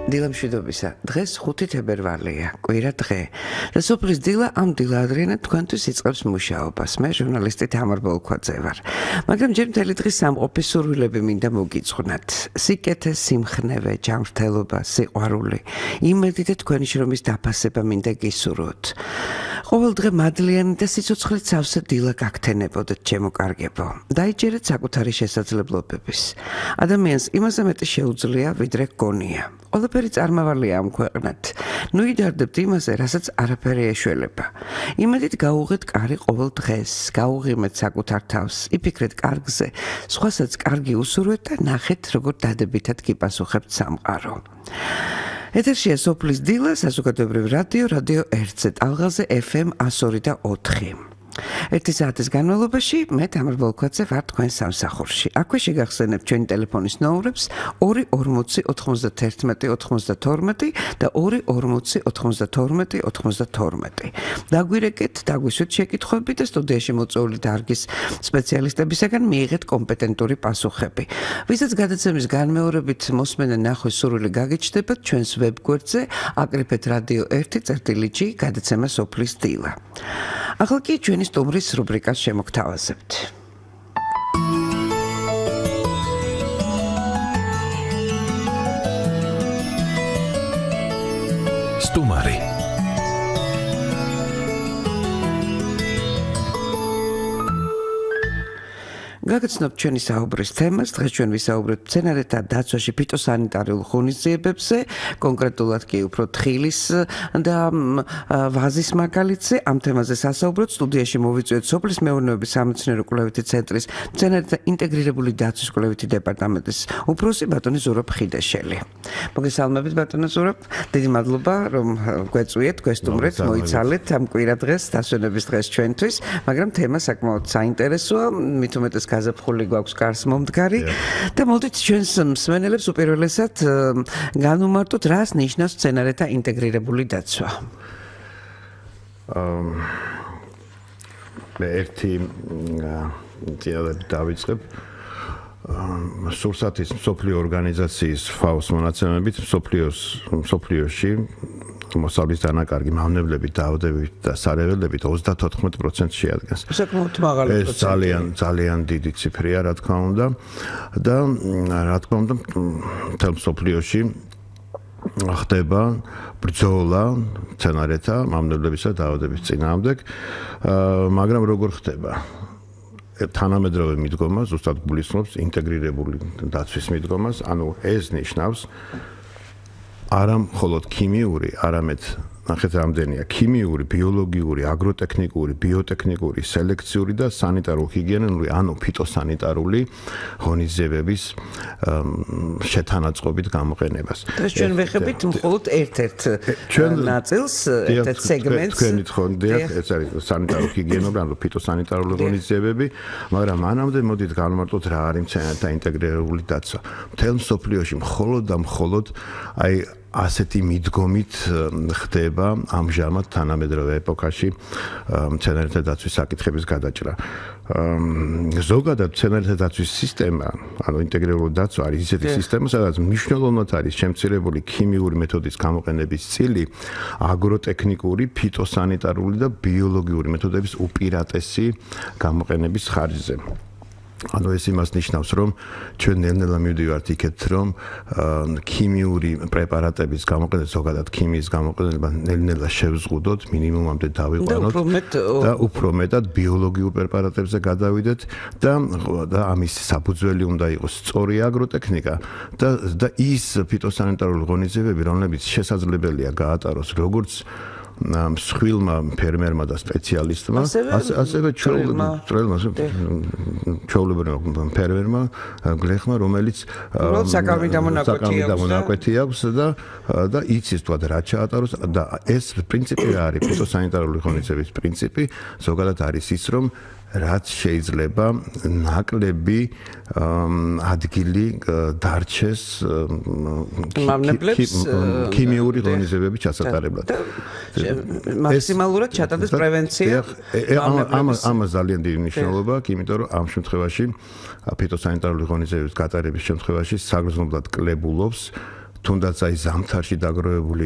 დილამშვიდობისა. დღეს 5 თებერვალია, კვირა დღე. და სოფლის დილა ამ დილა ადრიანად თქვენთვის იწყებს მუშაობას. მე ჟურნალისტი თამარ ბოლქვაძე ვარ. მაგრამ ჯერ მთელი დღის სამყოფის სურვილები მინდა მოგიწყვნათ. სიკეთე, სიმხნევე, ჯანმრთელობა, სიყვარული, იმედი და თქვენი შრომის დაფასება მინდა გისურვოთ. ყოველ დღე მადლიანი და სიცოცხლით სავსე დილა გაგთენებოდეთ, ჩემო კარგებო. დაიჯერეთ საკუთარი შესაძლებლობების. ადამიანს იმაზე მეტი შეუძლია, ვიდრე გონია. ყველაფერი წარმავალია ამ ქვეყნად. ნუ იდარდებთ იმაზე, რასაც არაფერი ეშველება. იმედით გაუღეთ კარი ყოველ დღეს, გაუღიმეთ საკუთარ თავს, იფიქრეთ კარგზე, სხვასაც კარგი უსურვეთ და ნახეთ, როგორ დადებითად გიპასუხებთ სამყარო. ეთერშია სოფლის დილა, საზოგადოებრივი რადიო 1-ზე, ტალღაზე FM 102.4. 1 საათის განმავლობაში მე თამარ ბოლქვაძე ვარ თქვენ სამსახურში. აქვე შეგახსენებთ ჩვენი ტელეფონის ნომრებს 240 91 92 და 240 92 92. დაგვირეკეთ, დაგვისვით შეკითხვები და სტუდიაში მოწვეული დარგის სპეციალისტებისაგან მიიღეთ კომპეტენტური პასუხები. ვისაც გადაცემის განმეორებით მოსმენა ნახვის სურვილი გაგიჩნდებათ, ჩვენს ვებგვერდზე აკრიფეთ რადიო 1.ჭ გადაცემა სოფლის დილა. ახლა კი ჩვენი სტუმრის რუბრიკას შემოგთავაზებთ. სტუმარი. გაგაცნობთ ჩვენი საუბრის თემას. დღეს ჩვენ ვისაუბრებთ მცენარეთა დაცვაში ფიტოსანიტარიულ ღონისძიებებზე, კონკრეტულად კი უფრო თხილის და ვაზის მაგალითზე. ამ თემაზე სასაუბროთ სტუდიაში მოვიწვიეთ სოფლის მეურნეობის სამეცნიერო კვლევითი ცენტრის მცენარეთა ინტეგრირებული დაცვის კვლევითი დეპარტამენტის უფროსი ბატონი ზურაბ ხიდაშელი. მოგესალმებით ბატონო ზურაბ, დიდი მადლობა რომ გვეწვიეთ, გვესტუმრეთ, მოიცალეთ ამ კვირა დღეს, დასვენების დღეს ჩვენთვის, მაგრამ თემა საკმაოდ საინტერესოა, მით უმეტეს გაზაფხული გვაქვს გარს მომდგარი და მოდით ჩვენს მსმენელებს უპირველესად განვუმარტოთ, რას ნიშნავს მცენარეთა ინტეგრირებული დაცვა. მე ერთი დავიწყებ სურსათის მსოფლიო ორგანიზაციის FAO-ს მონაცემებით მსოფლიოში მოსავლის დანაკარგი მავნებლებით, დაავადებით და სარეველებით 34% შეადგენს. საკმაოდ მაღალი პროცენტი. ეს ძალიან დიდი ციფრია, რა თქმა უნდა. და რა თქმა უნდა, მთელ მსოფლიოში ხდება ბრძოლა მცენარეთა მავნებლებისა და დაავადების წინააღმდეგ, მაგრამ როგორ ხდება? თანამედროვე მიდგომა ზუსტად გულისხმობს ინტეგრირებული დაცვის მიდგომას, ანუ ეს ნიშნავს არა მხოლოდ ქიმიური, არამედ ნახეთ რამდენია ქიმიური, ბიოლოგიური, აგროტექნიკური, ბიოტექნიკური, სელექციური და სანიტარო-ჰიგიენური, ანუ ფიტოსანიტარული ღონისძიებების შეთანაწყობით გამოყენებას. დღეს ჩვენ ვეხებით მხოლოდ ერთ-ერთ ნაწილს, ერთ-ერთ სეგმენტს. თქვენი თხონდია, ეს არის სანიტარო-ჰიგიენური, ანუ ფიტოსანიტარული ღონისძიებები, მაგრამ მანამდე მოდით განვმარტოთ რა არის მცენარეთა ინტეგრირებული დაცვა. მთელ მსოფლიოში მხოლოდ და მხოლოდ ასეთი მიდგომით ხდება ამჟამად თანამედროვე ეპოქაში მცენარეთა დაცვის საკითხების გადაჭრა. ზოგადად მცენარეთა დაცვის სისტემა, ანუ ინტეგრირებული დაცვა არის ისეთი სისტემა, სადაც მნიშვნელოვნად არის შემცირებული ქიმიური მეთოდის გამოყენების წილი, აგროტექნიკური, ფიტოსანიტარული და ბიოლოგიური მეთოდების უპირატესი გამოყენების ხარჯზე. ანუ ეს იმას ნიშნავს, რომ ჩვენ ნელ-ნელა მივდივართ იქეთ, რომ ქიმიური პრეპარატების გამოყენება, ზოგადად ქიმიის გამოყენება ნელ-ნელა შევზღუდოთ, მინიმუმამდე დავიყვანოთ და უფრო მეტად ბიოლოგიურ პრეპარატებზე გადავიდეთ და ამის საფუძველი უნდა იყოს სწორი აგროტექნიკა და ის ფიტოსანიტარული ღონისძიებები, რომლებიც შესაძლებელია გაატაროს როგორც მსხვილმა ფერმერმა და სპეციალისტმა, ასევე ჩვეულებრივმა ფერმერმა, გლეხმა, რომელიც საკავი დამონაკვეთი აქვს და იცის თქვა რა ჩაატაროს და ეს პრინციპი რა არის? ფიტოსანიტარული ღონისძიების პრინციპი ზოგადად არის ის, რომ რაც შეიძლება ნაკლები ადგილი დარჩეს ქიმიური ღონისძიებების ჩასატარებლად. მაქსიმალურად ჩატარდეს პრევენცია. ამას ძალიან დიდი მნიშვნელობა აქვს, იმიტომ რომ ამ შემთხვევაში ფიტოსანიტარული ღონისძიებების გატარების შემთხვევაში საგრძნობლად კლებულობს თუნდაც აი ზამთარში დაგროვებული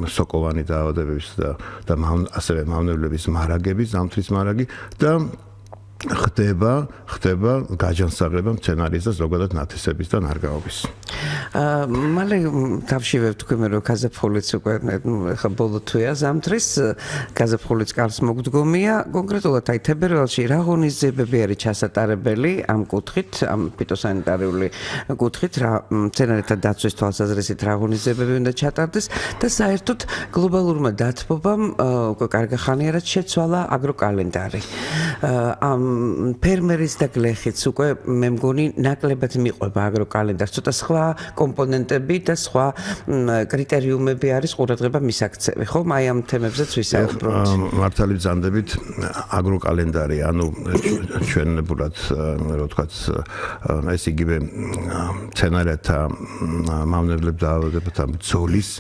სოკოვანი დაავადებების და ასევე მავნებლების მარაგები, ზამთრის მარაგი და ხდება გაჯანსაღება მცენარის და ზოგადად ნათესების და ნარგავობის. მალე დავშივებ თქვენ რომ გაზაფხულიც უკვე ხა ბოლო თვეა ზამთრის გაზაფხულიც კარს მოგდგომია კონკრეტულად აი თებერვალში რა ღონისძიებები არის ჩასატარებელი ამ კუთხით ამ ფიტოსანიტარიული კუთხით რა მცენარეთა დაცვის თვალსაზრისით რა ღონისძიებები უნდა ჩატარდეს და საერთოდ გლობალურმა დათბობამ უკვე კარგი ხანიარად შეცვალა აგროკალენდარი ამ ფერმერის და გლეხიც უკვე მე მგონი ნაკლებად მიყვება აგროკალენდარს ცოტა სხვა კომპონენტები და სხვა კრიტერიუმები არის ყურადღება მისაქცევი ხო აი ამ თემებზეც ვისაუბროთ მართალი ბრძანდებით აგროკალენდარი ანუ ჩვენებურად რა ვთქვათ ეს იგივე მცენარეთა მავნებლებ დაავადებათა ბრძოლის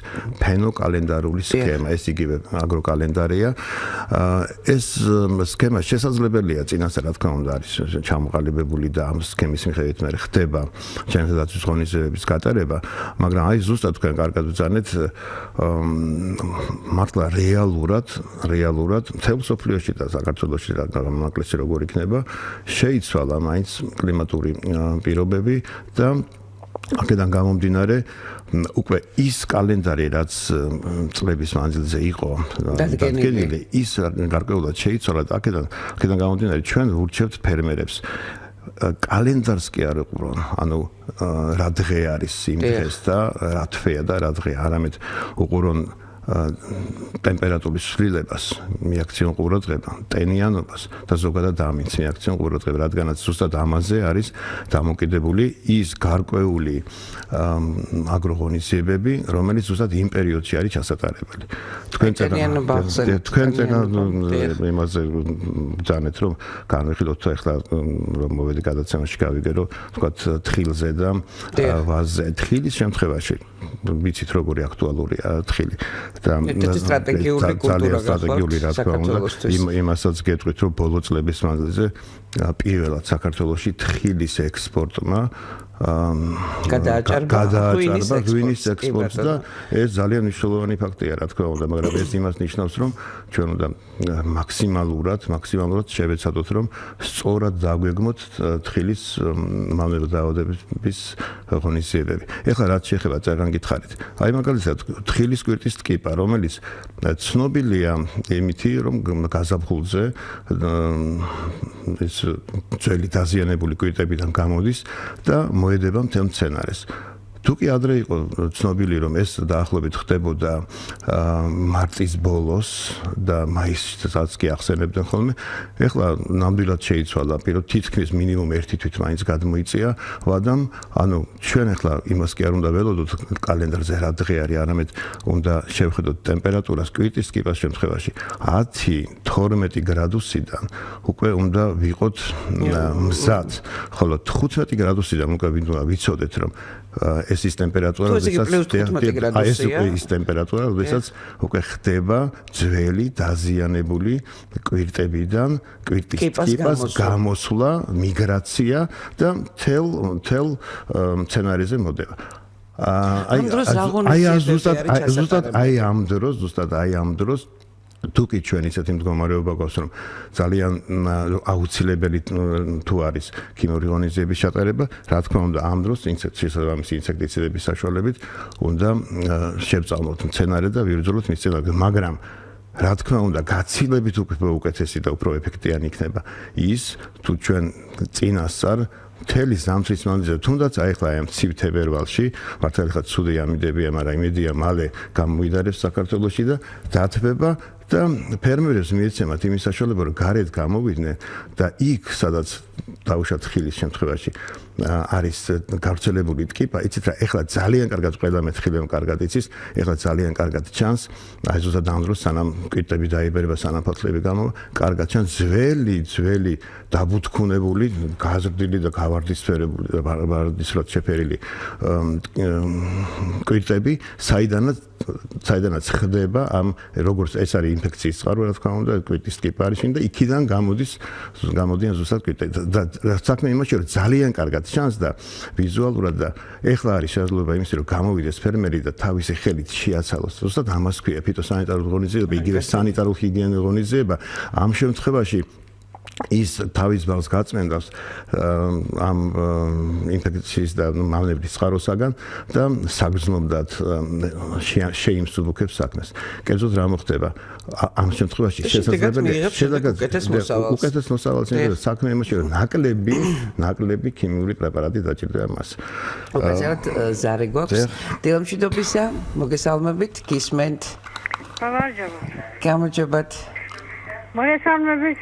ფენოკალენდარული სქემა ეს იგივე აგროკალენდარია ეს სქემა შესაძლებელია წინასწარ რა თქმა უნდა არის ჩამოყალიბებული და ამ სქემის მიხედვით მე ხდება ჩვენთან დაცვის ღონისძიებების გატარება, მაგრამ აი ზუსტად თქვენ კარგად ვძანეთ მართლა რეალურად მთელ მსოფლიოში და საქართველოში რა გამონაკლისი როგორ იქნება შეიცვალა მაინც კლიმატური პირობები და აქედან გამომდინარე უკვე ის კალენდარი რაც წლების მანძილზე იყო დადგენილი ის გარკვეულად შეიცვალა და აქედან გამომდინარე ჩვენ ვურჩევთ ფერმერებს კალენდარს კი არ უყურონ ანუ რა დღე არის იმ დღეს და რა თვეა და რა დღე არამედ უყურონ ტემპერატურის ცვლილებას მიაქციონ ყურადღება ტენიანობას და ზოგადად ამინც მიაქციონ ყურადღება რადგანაც ზუსტად ამაზე არის დამოკიდებული ის გარკვეული აგროღონისძიებები რომელიც ზუსტად იმ პერიოდში არის ჩასატარებელი თქვენ იმაზე ბრძანეთ რომ განვიხილოთ ახლა რომ მოვედი გადაცემაში გავიგე რომ თქვათ თხილზე და ვაზზე თხილის შემთხვევაში ვიცით როგორი აქტუალურია თხილი და სტრატეგიული კულტურა სტრატეგიული რა თქმა უნდა იმასაც გეტყვით რომ ბოლო წლების მანძილზე პირველად საქართველოში თხილის ექსპორტმა გადააჭარბა ღვინის ექსპორტს და ეს ძალიან მნიშვნელოვანი ფაქტია რა თქმა უნდა მაგრამ ეს იმას ნიშნავს რომ ჩვენ უნდა მაქსიმალურად შევეცადოთ რომ სწორად დაგვეგმოთ თხილის მავნებელ დაავადებების ღონისძიებები. ეხლა რაც შეეხება წერან გითხარით. აი მაგალითად თხილის კვირტის ტკიპა რომელიც ცნობილია იმითი რომ გაზაფხულზე ეს ძველი დაზიანებული კვირტებიდან გამოდის და მოედება მთელ მცენარეს. თუ კი ადრე იყო ცნობილი რომ ეს დაახლოებით ხდებოდა მარტის ბოლოს და მაისსაც კი ახსენებდნენ ხოლმე ეხლა ნამდვილად შეიცვალა პირო თითქმის მინიმუმ ერთი თვით მაინც გადმოიწია ვადამ ანუ ჩვენ ეხლა იმას კი არ უნდა ველოდოთ კალენდარზე რა დღე არის არამედ უნდა შევხედოთ ტემპერატურას კვირტის ტკიპას შემთხვევაში 10-12 გრადუსიდან უკვე უნდა ვიყოთ მზად ხოლო 15 გრადუსიდან უკვე ვინდა ვიცოდეთ რომ ეს ის ტემპერატურა, ეს ტემპერატურა, როდესაც უკვე ხდება ძველი დაზიანებული კვირტებიდან კვირტის ტიპას გამოსვლა, მიგრაცია და მთელ მცენარეზე მოდება. აი ამ დროს თუ კი ჩვენ ისეთი მდგომარეობა გვაქვს რომ ძალიან აუცილებელი თუ არის ქიმიური ღონისძიების ჩატარება, რა თქმა უნდა ამ დროს შესაბამისი ინსექტიციდების საშუალებით უნდა შევწავლოთ მცენარე და ვიბრძოლოთ მის წინააღმდეგ, მაგრამ რა თქმა უნდა გაცილებით უფრო უკეთესი და უფრო ეფექტიანი იქნება ის თუ ჩვენ წინასწარ მთელი ზამთრის მანძილზე თუნდაც აი ახლა ამ ცივ თებერვალში მართლა ხა ცუდი ამიდებია, მაგრამ იმედია მალე გამოიდარებს საქართველოში და დათბება და ფერმერებს მიეცემათ იმის საშუალება რომ გარეთ გამოვიდნენ და იქ სადაც დაუშვათ ხილის შემთხვევაში არის გავრცელებული ტკიპა, იცით რა, ეხლა ძალიან კარგად ყველა მეთხილემ კარგად იცის, ეხლა ძალიან კარგად ჩანს, აი ზუსტად ამ დროს სანამ კვირტები დაიბერება, სანამ ფოთლები გამოვა, კარგად ჩანს ძველი დაბუთქუნებული, გაზრდილი და გავარდისფერებული და ვარდისფრად შეფერილი კვირტები, საიდანაც ხდება ამ როგორც ეს არის ინფექციის წყარო, რა თქმა უნდა, კვირტის ტკიპა არის და იქიდან გამოდიან ზუსტად კვირტები და საქმე იმაში რომ ძალიან კარგად კარგად ჩანს და ვიზუალურად და ეხლა არის შესაძლებლობა იმის რომ გამოვიდეს ფერმერი და თავისი ხელით შეაცალოს. ზუსტად ამას ქვია ფიტოსანიტარული ღონისძიება, იგივე სანიტარული ჰიგიენური ღონისძიება. ამ შემთხვევაში ის თავის ბავშვს გაწმენდავს ამ ინფექციის და მავნებლის წყაროსაგან და საგრძნობლად შეიმსუბუქებს საქმეს. კერძოდ რა მოხდება? ამ შემთხვევაში შესაძლებელია უკეთეს მოსავალს იმედა საქმე იმაში რომ ნაკლები ქიმიური პრეპარატი დაჭირდება მას. უკაცრავად ზარი გვაქვს. დილამშვიდობისა, მოგესალმებით, გისმენთ. გამარჯობათ. მოგესალმებით.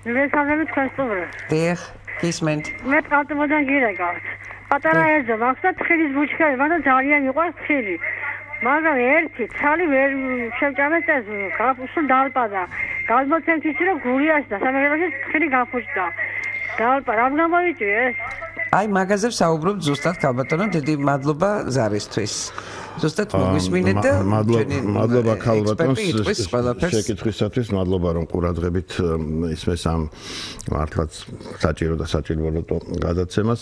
მოგესალმებით ქასტუმრებს. დიახ, გისმენთ. მე ტყავტომოდან გირეკავთ. პატარა ეზო, მაქვს თხილის ბუჩქები, მაგრამ ძალიან მიყვარს თხილი. მაგრამ ერთი ცალი ვერ შევჭამეთ ეს გაფუსულ დალპადა. გადმოცემთ ისი რომ გურიაში და სამეგრელოში თხილი გაფუჭდა. დალპა რამ გამოიწვიეს? აი მაგაზებს საუბრობთ ზუსტად ქალბატონო, დიდი მადლობა ზარისთვის. ზუსტად მოგვისმინეთ და მადლობა ქალბატონს შეკითხვისათვის, მადლობა რომ ყურადღებით ისმეს ამ მართლაც საჭირო და საჭირო გადაცემას.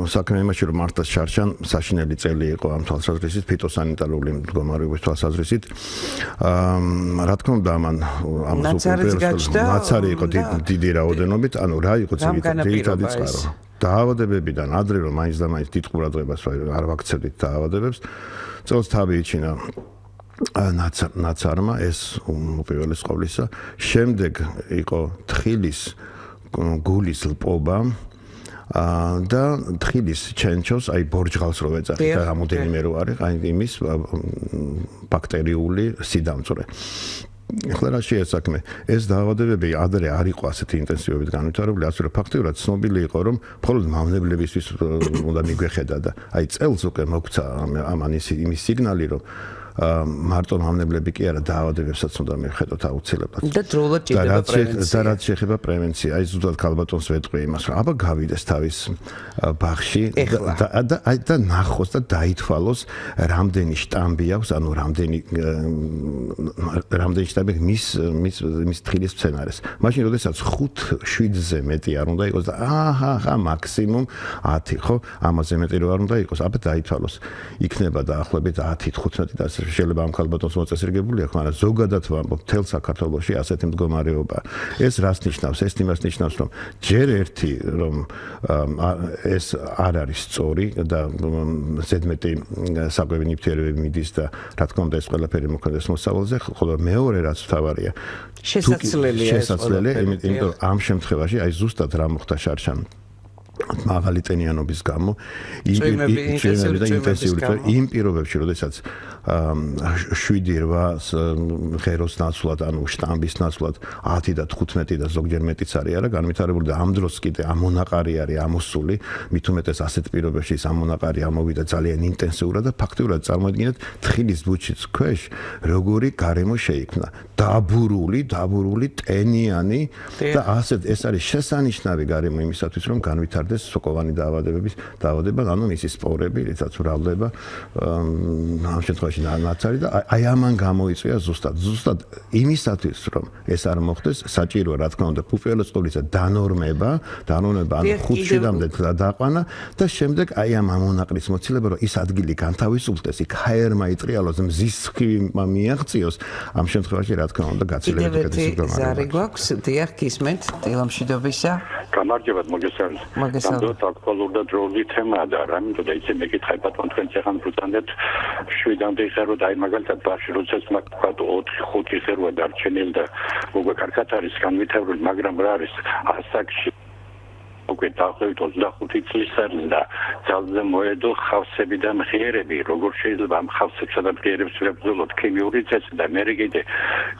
საქმე იმაში რომ მართლაც შარშან საშინელი წელი იყო ამ თვალსაზრისით, ფიტოსანიტარული მდგომარეობის თვალსაზრისით. რა თქმა უნდა ამას ნაცარი იყო დიდი რაოდენობით, ანუ რა იყო ძირითადი წყარო. დაავადებებიდან ადრე რომ მაინც და მაინც დიდ ყურადღებას არ ვაქცევდით დაავადებებს, წელს თავი იჩინა ნაცარმა ეს უპირველეს ყოვლისა, შემდეგ იყო თხილის გულის ლპობა და თხილის ჩენჩოს, აი ბორჯღალს რო ეწახი და რამოდენიმე რო არის, აი იმის ბაქტერიული სიდამწვრე. ეხლა რა შეესაქმე? ეს დაავადებები ადრე არ იყო ასეთი ინტენსივობით განვითარებული, ასე რომ ფაქტიურად ცნობილი იყო, რომ მხოლოდ მავნებლებისთვის უნდა მიგვეხედა და აი წელს უკვე მოგცა ამან იმის სიგნალი, რომ მარტო მავნებლები კი არა დაავადებებსაც უნდა მივხედოთ აუცილებლად. და დროულად ჭირდება პრევენცია. და რაც შეეხება პრევენცია, აი ზუსტად ქალბატონს ვეტყვი იმას, რომ აბა გავიდეს თავის ბაღში და ნახოს და დაითვალოს რამდენი შტამბი აქვს, ანუ რამდენი შტამბი მის თხილის მცენარეს. მაშინ როდესაც 5-7-ზე მეტი არ უნდა იყოს და აჰა მაქსიმუმ 10, ხო? ამაზე მეტი რო არ უნდა იყოს, აბა დაითვალოს. იქნება დაახლოებით 10-15 და შეიძლება ამ ქალბატონს მოწესრიგებული აქვს, მაგრამ ზოგადად ვამბობ, მთელ საქართველოში ასეთი მდგომარეობა. ეს რას ნიშნავს? ეს იმას ნიშნავს, რომ ჯერ ერთი რომ ეს არ არის სწორი და ზედმეტი საკვები ნივთიერებები მიდის და რა თქმა უნდა ეს ყველაფერი მოქმედებს მოსავალზე, ხოლო მეორე რაც მთავარია, შესაძლებელია, იმიტომ რომ ამ შემთხვევაში აი ზუსტად რა მოხდა შარშან მაღალი ტენიანობის გამო იმ პირობებში, როდესაც 7-8 ღეროს ნაცვლად, ანუ შტამბის ნაცვლად 10 და 15 და ზოგჯერ მეტიც არის არა განვითარებული და ამ დროს კიდე ამონაყარი არის ამოსული, მით უმეტეს ასეთ პირობებში ის ამონაყარი ამოვიდა ძალიან ინტენსიურად და ფაქტიურად წარმოიდგინეთ თხილის ბუჩის ქვეშ როგორი გარემო შეიქმნა. დაბურული ტენიანი და ასეთ ეს არის შესანიშნავი გარემო იმისათვის რომ განვითარდეს სოკოვანი დაავადება, ანუ მისი სპორები, რითაც ვრავლდება ამ შემთხვევაში ნაცარი და აი ამან გამოიწვია ზუსტად იმისათვის რომ ეს არ მოხდეს, საჭიროა რა თქმა უნდა უპირველეს ყოვლისა დანორმება, ანუ 5 შედამდე დაყვანა და შემდეგ აი ამ ამონაყრის მოცილება, რომ ის ადგილი განთავისუფლდეს, იქ ჰაერმა იტრიალოს, მზის სხივმა მიაღწიოს, ამ შემთხვევაში რა თქმა უნდა გაცილებით უკეთესი მდგომარეობა. ზარი გვაქვს, დიახ, გისმენთ, დილამშვიდობისა. გამარჯობათ, მოგესალმებით. აქტუალური და დროული თემაა და რამინდო და იცი მეკითხა ბატონ თქვენ წეხან ვუწანდეთ 7-მდე ხერო და აი მაგალითად ბავშვი როდესაც მაგ თქვა 4-5 ხეროა დარჩენილი და უკვე კარგად არის განვითარებული, მაგრამ რა არის ასაკში უკვე დაახლოებით 25 წლის არის და ძალზე მოედო ხავსები და მღიერები, როგორ შეიძლება ამ ხავსებსა და მღიერებს ვებრძოლოთ ქიმიური წესი და მე კიდე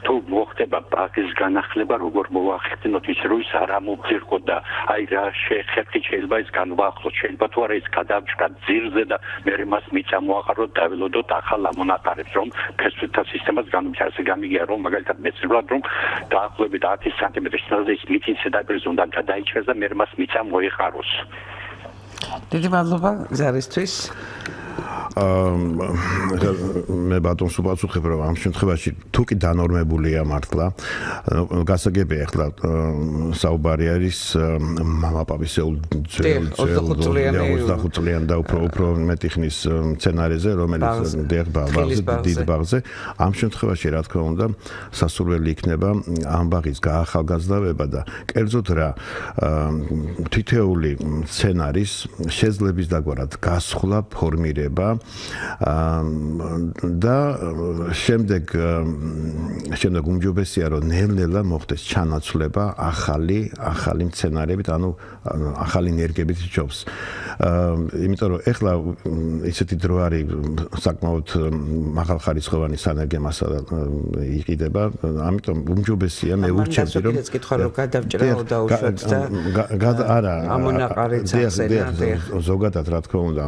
თუ მოხდება ბაღის განახლება, როგორ მოახდინოთ ის რო ის არ ამობძირყოთ და აი რა შეხერხით შეიძლება ის განვაახლოთ, შეიძლება თუ არა ის გადავჭრათ ძირზე და მე მას მიწა მოაყაროთ დაველოდოთ ახალ ამონაყარებს, რომ ფესვთა სისტემას განვითარდეს, გამიგია რომ მაგალითად მეცნიერულად რომ დაახლოებით 10 სანტიმეტრის წინაზე ის მიწის ზედაპირზე უნდა გადაიჭრას და მე მას მიწა მოიხაროს. დიდი მადლობა ზარისთვის. მე ბატონს უპასუხებ რომ ამ შემთხვევაში თუ კი დანორმებულია მართლა გასაგებია ახლა საუბარი არის მამაპაპის ძველ 25 წლიან და უფრო მეტი ხნის სცენარეზე რომელიც დიდ ბაღზე ამ შემთხვევაში რა თქმა უნდა სასურველი იქნება ამ ბაღის გაახალგაზრდავება და კერძოდ რა თითეული სცენარის შეძლების დაგვარად გასხლა ფორმირება და შემდეგ უმჯობესია რომ ნელ-ნელა მოხდეს ჩანაცვლება ახალი სცენარებით ანუ ახალი ენერგიებით ჯობს იმიტომ რომ ეხლა ისეთი დრო არის საკმაოდ მაღალხარისხოვანი სანერგე მასალა იყიდება ამიტომ უმჯობესია მე ვურჩევდი რომ ამას კითხვა რომ გადავჭრა დაუშვათ და არა ამონაყარიც ახსენა ზოგადად რა თქმა უნდა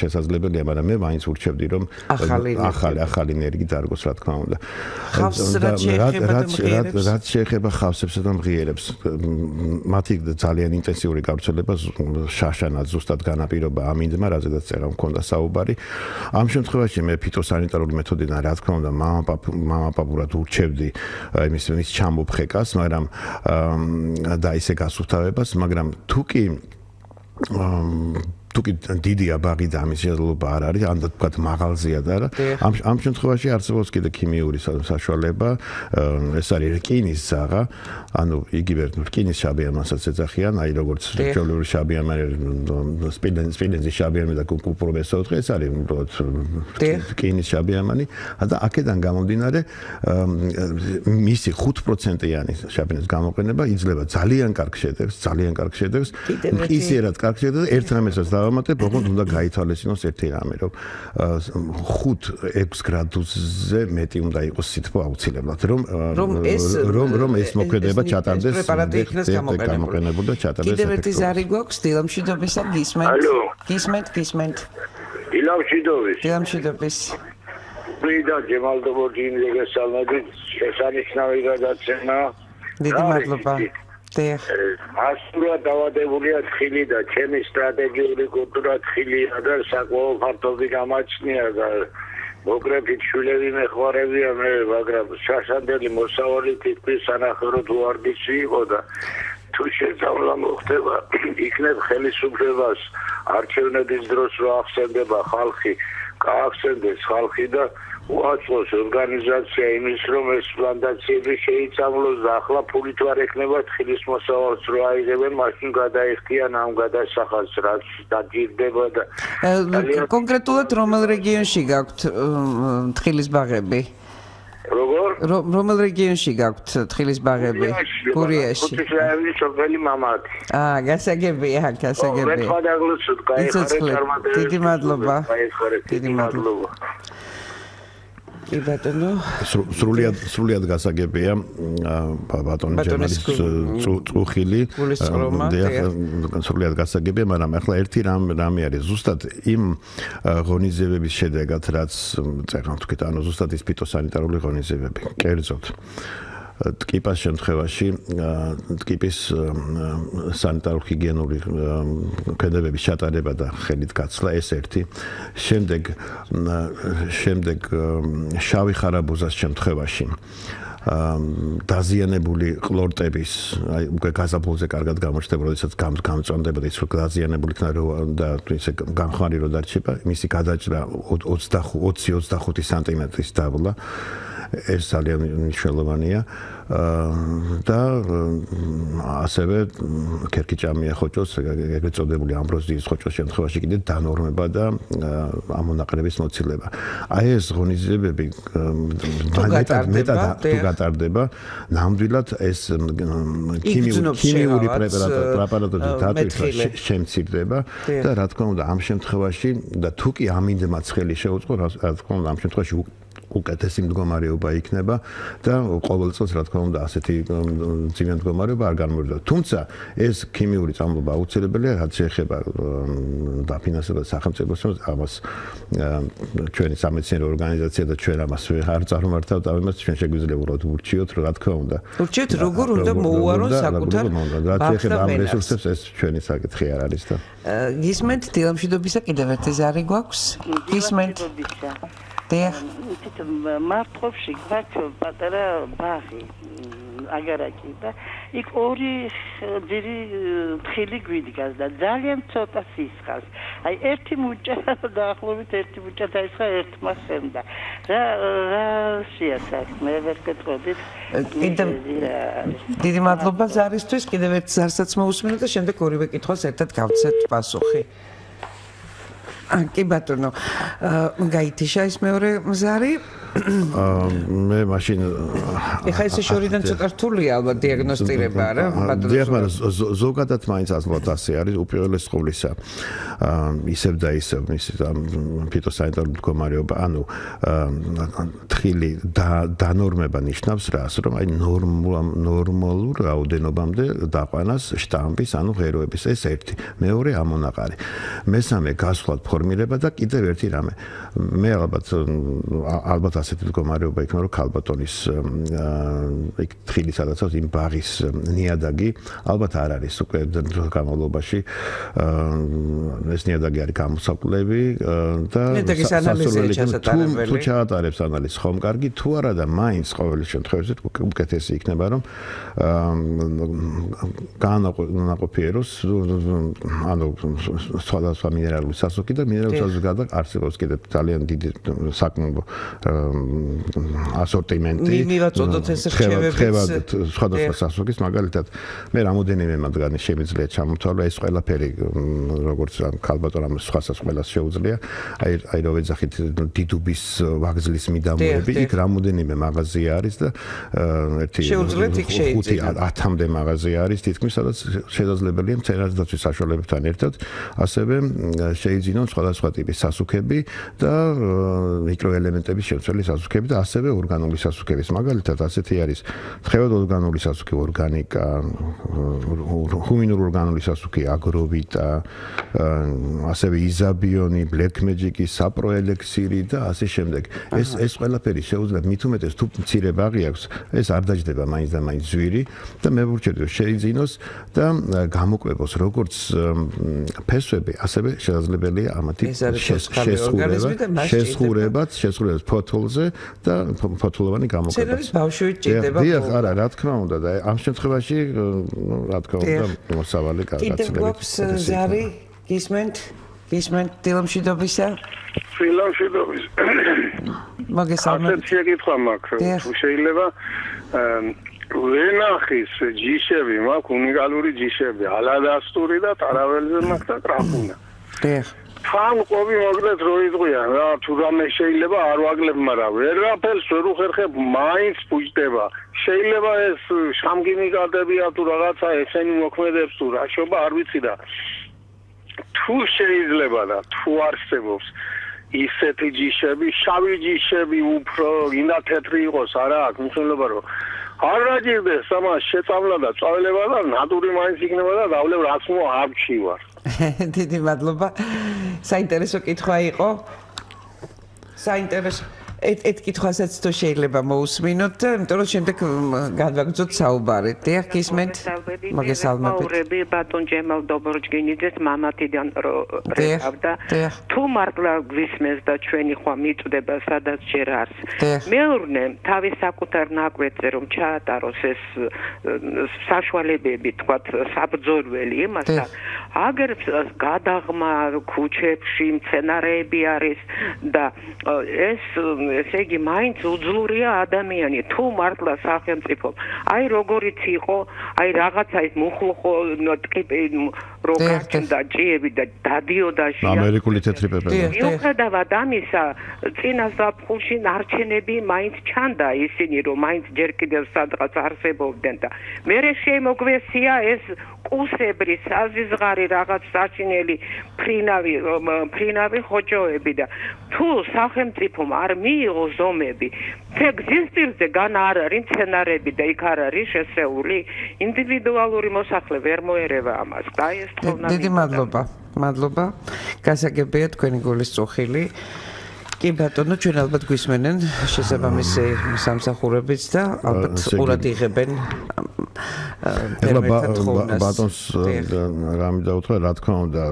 შესაძლებელია მაგრამ მე მაინც ვურჩევდი რომ ახალი ენერგი დარგოს რა თქმა უნდა რაც შეეხება ხავსებსა და მღიერებს მათი ძალიან ინტენსიური გავრცელება შაშანა ზუსტად განაპირობა ამინდმა რაზედაც წერა მქონდა საუბარი ამ შემთხვევაში მე ფიტოსანიტარული მეთოდიდან რა თქმა უნდა მამაპაპურად ურჩევდი იმის ჩამოფხეკას მაგრამ და ისე გასუფთავებას მაგრამ თუკი დიდია ბაღი და ამის შესაძლებლობა არ არის, ან თქვათ მაღალზეა და რა. ამ შემთხვევაში არსებობს კიდე ქიმიური საშუალება, ეს არის რკინის ზაღა, ანუ იგივე რკინის შაბიამანსაც ეძახიან, აი როგორც ჯოლური შაბიამანი, სპილენძის შაბიამანი და კუპრობესა უთხე, ეს არის უბრალოდ რკინის შაბიამანი და აქედან გამომდინარე მისი 5%-იანი შაბიამანის გამოყენება იძლევა ძალიან კარგ შედეგს, მყისიერად კარგ შედეგს, ერთ რამესაც დავამატებ, ოღონდ უნდა გაითვალისწინოს ერთი რამე, რომ 5-6 გრადუსზე მეტი უნდა იყოს სითბო აუცილებლად, რომ ეს მოქმედება ჩატარდეს პრეპარატი იქნას გამოყენებული და ჩატარდეს. კიდევ ერთი ზარი გვაქვს დილამშვიდობისა გისმენთ. დილამშვიდობის. პრიდა ჯემალდობორჯინი გესალმებით, შესანიშნავი გადაცემა. დიდი მადლობა. მასურა დავადებულია თხილი და ჩემი სტრატეგიული კულტურა თხილია და საკმაოდ ფართობი გამაჩნია და მოკრეფით შვილები მეხوارებია მე მაგრამ შაშანდელი მოსავალი თითქმის სანახევროდ უარდისი იყო და თუ შეძავლა მოხდება იქნებ ხელისუფლებას არჩევნების დროს რო ახსენდება ხალხი გაახსენდეს ხალხი და უაწყვოს ორგანიზაცია იმის რომ ეს პლანტაციები შეიცავლოს და ახლა ფულით ვარ ექნება თხილის მოსავალს რო აიღებენ მაშინ გადაიხდიან ამ გადასახადს რაც დაძირდება და კონკრეტულად რომელ რეგიონში გაქვთ თხილის ბაღები? რომელ რეგიონში გაქვთ თხილის ბაღები? გურიაში. ქუთაისის სოფელი მამათი. გასაგებია. დიდი მადლობა. სრულიად გასაგებია ბატონი ჯერმანის წუხილი სრულიად გასაგებია მაგრამ ახლა ერთი რამე არის ზუსტად იმ ღონისძიებების შედეგად რაც წერან თქვით ანუ ზუსტად ის ფიტოსანიტარული ღონისძიებები კერძოდ ტკიპას შემთხვევაში ტკიპის სანიტარულ-ჰიგიენური ქმედებების ჩატარება და ხელით გაცვლა ეს ერთი შემდეგ შავი ხარაბუზას შემთხვევაში დაზიანებული ყლორტების აი უკვე გაზაფხულზე კარგად გამოჩნდება, როდესაც გამწვანდება და ის დაზიანებული იქნება და ისე გამხმარი რო დარჩება, მისი გადაჭრა 20-25 სანტიმეტრის დაბლა ეს ძალიან მნიშვნელოვანია და ასევე ქერქიჭამია ხოჭოს ეგრეთ წოდებული ამბროზიის ხოჭოს შემთხვევაში კიდე დანორმება და ამონაყრების მოცილება. აი ეს ღონისძიებები მეტად თუ გატარდება, ნამდვილად ეს ქიმიური პრეპარატები დატვირთვა შემცირდება და რა თქმა უნდა ამ შემთხვევაში და თუ კი ამინდმაც ხელი შეუწყო, რა თქმა უნდა ამ შემთხვევაში უკეთესი მდგომარეობა იქნება და ყოველ წელს რა თქმა უნდა ასეთი ძიმე მდგომარეობა არ განმეორდება. თუმცა ეს ქიმიური წამლობა აუცილებელია, რაც შეეხება დაფინანსებას სახელმწიფოს, ამას ჩვენი სამეცნიერო ორგანიზაცია და ჩვენ ამას არ წარმართავთ, ამას ჩვენ შეგვიძლია უბრალოდ ურჩიოთ, რა თქმა უნდა. ურჩიოთ როგორ უნდა მოუარონ საკუთარ რაც შეეხება ამ რესურსებს, ეს ჩვენი საკითხი არ არის და გისმენთ დილამშვიდობისა კიდევ ერთი ზარი გვაქვს? გისმენთ? დიახ. მარტყოფში გვაქვს პატარა ბაღი, აგარაკი და იქ ორი ძირი თხილი გვიდგას და ძალიან ცოტა სისხლს. აი ერთი მუჭა დაახლოებით ერთი მუჭა დაისხა ერთმა ხელმდა. რა შეასახმე ვერ გეტყოდით. დიდი მადლობა ზარისთვის, კიდევ ერთ ზარსაც მოусმინოთ და შემდეგ ორივე კითხვას ერთად გავცეთ პასუხი. კი ბატონო, გაითიშა ის მეორე ზარი? მე მაშინ ეხა ეს შორიდან ცოტა რთულია ალბათ დიაგნოსტირება რა ბატონო. დიახ, მაგრამ ზოგადად მაინც ალბათ ასე არის უპირველეს ყოვლისა. ისევ და ისევ ის ფიტოსანიტარული მდგომარეობა, ანუ თხილი დანორმება ნიშნავს რას, რომ აი ნორმალურ რაოდენობამდე დაყვანას შტამპის, ანუ ღეროების, ეს ერთი. მეორე ამონაყარი. მესამე გასვლად ფორმირება და კიდევ ერთი რამე. მე ალბათ ასეთი მდგომარეობა იქნება, რომ ქალბატონის იქ თხილი სადაც აქვს იმ ბაღის ნიადაგი, ალბათ არ არის უკვე დროის განმავლობაში ეს ნიადაგი არის გამოსაკვლები და თუ ჩაატარებს ანალიზს ხომ კარგი, თუ არა და მაინც ყოველ შემთხვევაში უკეთესი იქნება, რომ განაყოფიეროს ანუ სხვადასხვა მინერალური სასუქი და მინერალური სასუქის გარდა არსებობს კიდევ ძალიან დიდი საკმაო ასორტიმენტი. მივაწოდოთ ეს რჩევებიც სხვადასხვა სასუქის, მაგალითად მე რამოდენიმე მათგანი შემიძლია ჩამოთვალო, ეს ყველაფერი როგორც ქალბატონამ სხვასაც ყველას შეუძლია. აი რო ვეძახით დიდუბის ვაგზლის მიდამოები, იქ რამოდენიმე მაღაზია არის და ერთი 5-10-მდე მაღაზია არის თითქმის, სადაც შესაძლებელია მცენარის დაცვის საშუალებებთან ერთად ასევე შეიძინონ სხვადასხვა ტიპის სასუქები და მიკროელემენტების შემცველი სასუქები და ასევე ორგანული სასუქების. მაგალითად ასეთი არის თხევად ორგანული სასუქი, ორგანიკა, ჰუმინური ორგანული სასუქი, აგროვიტა, ასევე იზაბიონი, ბლეკ მეჯიკი, საპროელექსირი და ასე შემდეგ. ეს ყველაფერი შეუძლია მით უმეტეს თუ მცირე ბაღი აქვს, ეს არ დაждდება მაინც და მაინც ზვირი და მე ვურჩევთ რომ შეიძინოს და გამოკვებოს როგორც ფესვები, ასევე შესაძლებელია ამათი შესხურებაც ფოთოლზე და ფოთოლოვანი გამოკვება. ცერალის ბავშვი ჭირდება. დიახ, არა, რა თქმა უნდა და ამ შემთხვევაში რა თქმა უნდა მოსავალი კიდევ გვაქვს ზარი გისმენთ დილამშვიდობისა. დილამშვიდობის. მოგესალმებით. შეკითხვა მაქვს, თუ შეიძლება ვენახის ჯიშები მაქვს, უნიკალური ჯიშები, ალადასტური და ტარაველზე მაქვს და ტრაფუნა. დიახ. თან ყოფი მოგდეთ რო იყვიან რა, თუ რამე შეიძლება არ ვაგლებ, მაგრამ ვერაფერს ვერ უხერხებ, მაინც ფუჭდება. შეიძლება ეს შამგინიკადებია თუ რაღაცა ესენი მოქმედებს თუ რა შობა არ ვიცი და თუ შეიძლება და თუ არსებობს ისეთი ჯიშები, შავი ჯიშები უფრო გინდა თეთრი იყოს, არა აქვს მნიშვნელობა რომ არ რაჭირდეს ამას შეწამლა და წავალება და ნატური მაინც იქნება და დავლევ რაც მოარჩი ვარ. დიდი მადლობა. საინტერესო კითხვა იყო. საინტერესო ერთ კითხვასაც თუ შეიძლება მოусმინოთ, იმიტომ რომ შემდეგ გადავაგრძოთ საუბარი. დიახ, გისმენთ. მოგესალმებით. მაურები ბატონ ჯემალ დობორჯგინიძეს მამათიდან რეკავდა. თუ მართლა გვისმენს და ჩვენი ხვა მიწდება სადაც ჯერ არის. მეურნე თავის საკუთარ ნაკვეთზე რომ ჩაატაროს ეს საშუალებები, თქვათ, საბრძოლველი იმასთან, აგერ გადაღმა ქუჩებში მცენარეები არის და ეს ესე იგი მაინც უძლურია ადამიანი თუ მართლა სახელმწიფო აი როგორიც იყო აი რაღაცა ის მუხლუხო ტყიპი რო გაჩნდა ჭიები და დადიოდა ამერიკული თეთრი პეპერი მიუხედავად ამისა წინასწარ ნარჩენები მაინც ჩანდა ისინი რომ მაინც ჯერ კიდევ სადღაც არსებობდნენ და მერე შემოგვესია ეს კუსებრი საზიზღარი რაღაც საშინელი ფრინავი ხოჭოები და თუ სახელმწიფომ არ მიიღო ზომები. გზის პირზე გან არ არის მცენარეები და იქ არ არის შესეული ინდივიდუალური მოსახლე ვერ მოერევა ამას. და ეს თხოვნა დიდი მადლობა. გასაგებია თქვენი გულის წუხილი. კი ბატონო, ჩვენ ალბათ გვისმენენ შესაბამისი სამსახურებიც და ალბათ ყურად იღებენ ბატონს რამე დაუთხრა, რა თქმა უნდა,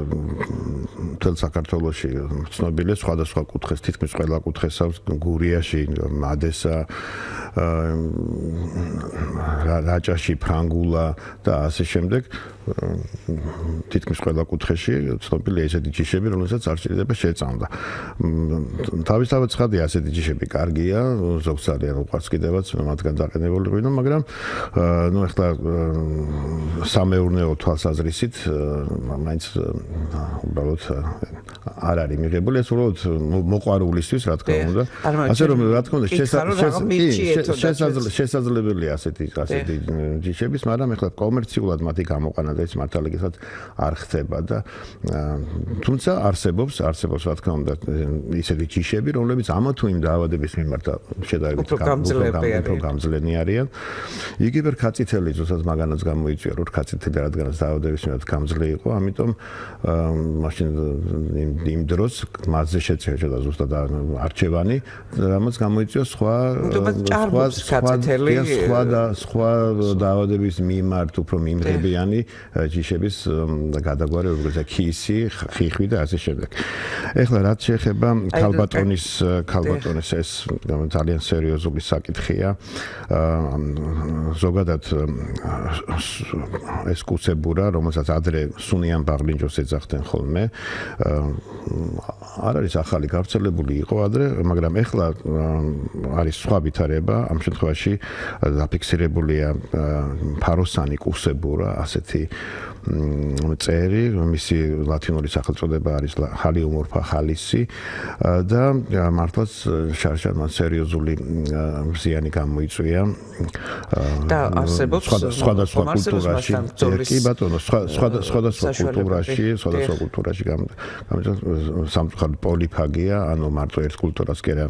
მთელ საქართველოში ცნობილია სხვადასხვა კუთხეს, თითქმის ყველა კუთხეს აქვს გურიაში, მადესა, რაჭაში, ფრანგულა და ასე შემდეგ. თითქმის ყველა კუთხეში ცნობილია ესეთი ჯიშები, რომელსაც არ შეიძლება შეწამდა. თავისთავად ცხადია, ასეთი ჯიშები კარგია, ზოგს არიან უყვარს კიდევაც მათგან დაყენებული ღვინო, მაგრამ ნუ ახლა სამეურნეო თვალსაზრისით მაინც უბრალოდ არ არის მიღებული, ეს უბრალოდ მოყვარულისთვის, რა თქმა უნდა. ასე რომ რა თქმა უნდა შესაძლებელია ასეთი ჯიშების, მაგრამ ახლა კომერციულად მათი გამოყენა და ეს მართალიგადაც არ ხდება და თუმცა არსებობს რა თქმა უნდა ისეთი ჯიშები, რომლებიც ამა თუ იმ დაავადების მიმართ შედარებით უფრო გამძლენი არიან. იგივე რქაწითელი ზუსტად მაგანაც გამოიწვია, რომ რქაწითელი რადგანაც დაავადების მიმართ გამძლე იყო, ამიტომ მაშინ იმ დროს მასზე შეწევდა ზუსტად არჩევანი, რამაც გამოიწვია სხვა დაავადების მიმართ უფრო მიმღებიანი ჯიშების გადაგვარი, როგორც ქისი, ხიხვი და ასე შემდეგ. ეხლა რაც შეეხება ქალბატონის ეს ძალიან სერიოზული საკითხია. ზოგადად ეს კუცებურა, რომელსაც ადრე სუნიან ბაღლინჯოს ეძახდნენ ხოლმე, არ არის ახალი, გავრცელებული იყო ადრე, მაგრამ ეხლა არის სხვა ვითარება. ამ შემთხვევაში დაფიქსირებულია ფაროსანი კუცებურა, ასეთი წერი, მისი ლათინური სახელწოდება არის ჰალიუმორფა ხალისი და მართლაც შარშან მან სერიოზული ზიანი გამოიწვია და არსებობს სხვადასხვა კულტურაში, კი ბატონო, სხვადასხვა კულტურაში სამწუხაროდ პოლიფაგია, ანუ მარტო ერთ კულტურას კი არა,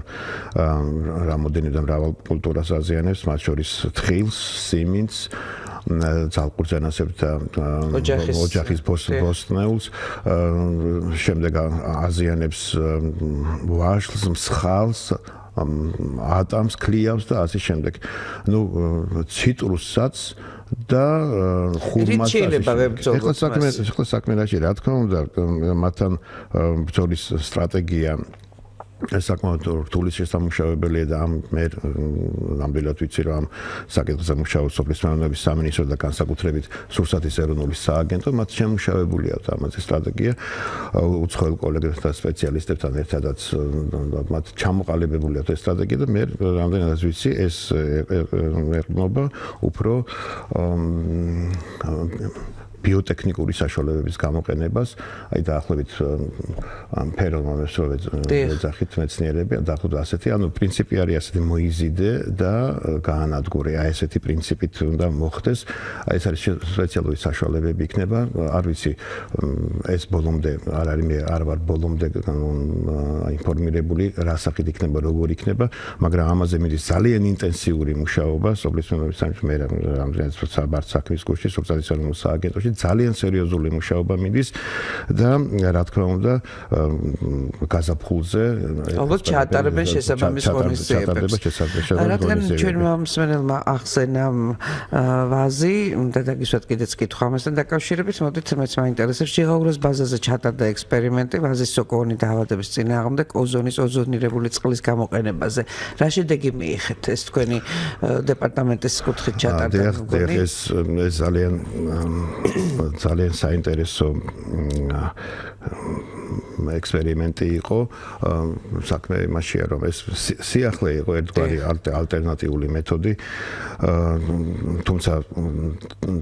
რამოდენი და მრავალ კულტურას აზიანებს, მათ შორის თხილს, სიმინდს, ძალყურძანასებს და ოჯახის ბოსტნეულს, შემდეგ აზიანებს ვაშლს, მსხალს, ატამს, ქლიავს და ასე შემდეგ. ნუ ციტრუსსაც და ხურმას ეხლა საქმე რაში, რა თქმა უნდა, მათთან ბრძოლის სტრატეგია საკმაოდ რთული შესამუშავებელია და მე ნამდვილად ვიცი, რომ ამ საკითხზე მუშაობს სოფლის მეურნეობის სამინისტრო და განსაკუთრებით სურსათის ეროვნული სააგენტო, მათ შემუშავებულია ამაზე სტრატეგია უცხოელ კოლეგებთან და სპეციალისტებთან ერთადაც მათ ჩამოყალიბებულია ეს სტრატეგია და მე რამდენადაც ვიცი, ეს ეყრდნობა უფრო ბიოტექნიკური საშუალებების გამოყენებას, აი დაახლოებით ფერომონებს რო ეძახით მეცნიერები, დაახლოებით ასეთი, ანუ პრინციპი არის ასეთი, მოიზიდე და გაანადგურე, აი ესეთი პრინციპით უნდა მოხდეს, აი ეს არის სპეციალური საშუალებები იქნება, არ ვიცი, ეს ბოლომდე არ არის, მე არ ვარ ბოლომდე ინფორმირებული, რა სახით იქნება, როგორ იქნება, მაგრამ ამაზე მიდის ძალიან ინტენსიური მუშაობა, სოფლის მეურნეობის სამინისტროში, მე რამდენადაც საბართ საქმის გუშინ, სურსათის ეროვნულ სააგენტოში ძალიან სერიოზული მუშაობა მიდის და რა თქმა უნდა გაზაფხულზე ალბათ ჩაატარებენ შესაბამის ღონისძიებებს. რადგან ჩვენმა მსმენელმა ახსენა ვაზი, უნდა დაგისვათ კიდეც კითხვა ამასთან დაკავშირებით, მოდით მეც მაინტერესებს, ჯიღაურას ბაზაზე ჩატარდა ექსპერიმენტი ვაზის სოკოონი დაავადების წინააღმდეგ ოზონირებული წყლის გამოყენებაზე. რა შედეგი მიიღეთ ეს თქვენი დეპარტამენტის კუთხით ჩატარდა? ეს ძალიან საინტერესო ექსპერიმენტი იყო, საქმე იმაშია, რომ ეს სიახლე იყო ერთგვარი ალტერნატიული მეთოდი, თუმცა